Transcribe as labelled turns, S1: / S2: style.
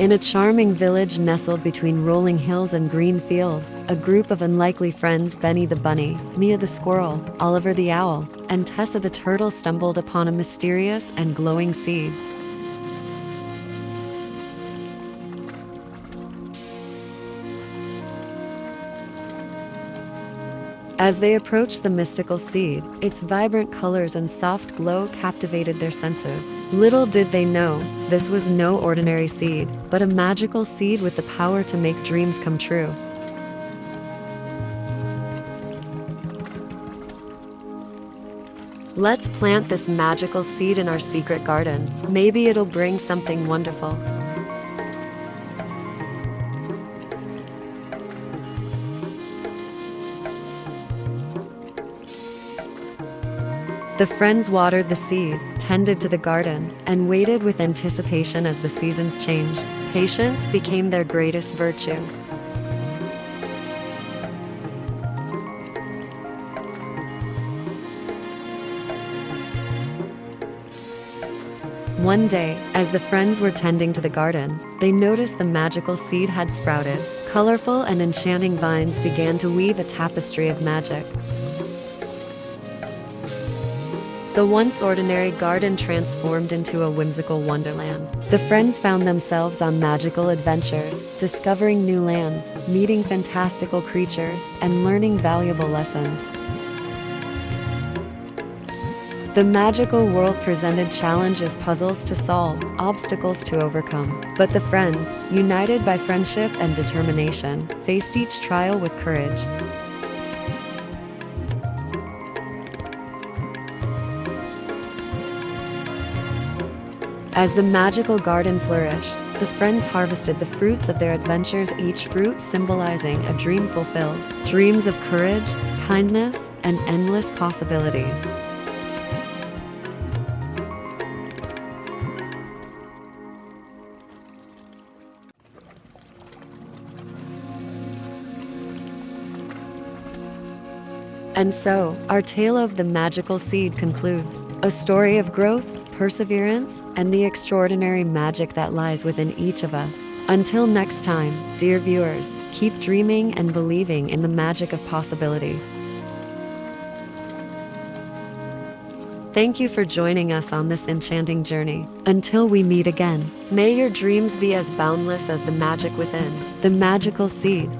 S1: In a charming village nestled between rolling hills and green fields, a group of unlikely friends, Benny the bunny, Mia the squirrel, Oliver the owl, and Tessa the turtle, stumbled upon a mysterious and glowing seed. As they approached the mystical seed, its vibrant colors and soft glow captivated their senses. Little did they know, this was no ordinary seed, but a magical seed with the power to make dreams come true. Let's plant this magical seed in our secret garden. Maybe it'll bring something wonderful. The friends watered the seed, tended to the garden, and waited with anticipation as the seasons changed. Patience became their greatest virtue. One day, as the friends were tending to the garden, they noticed the magical seed had sprouted. Colorful and enchanting vines began to weave a tapestry of magic. The once ordinary garden transformed into a whimsical wonderland. The friends found themselves on magical adventures, discovering new lands, meeting fantastical creatures, and learning valuable lessons. The magical world presented challenges, puzzles to solve, obstacles to overcome. But the friends, united by friendship and determination, faced each trial with courage. As the magical garden flourished, the friends harvested the fruits of their adventures, each fruit symbolizing a dream fulfilled. Dreams of courage, kindness, and endless possibilities. And so, our tale of the magical seed concludes. A story of growth, perseverance, and the extraordinary magic that lies within each of us. Until next time, dear viewers, keep dreaming and believing in the magic of possibility. Thank you for joining us on this enchanting journey. Until we meet again, may your dreams be as boundless as the magic within. The magical seed.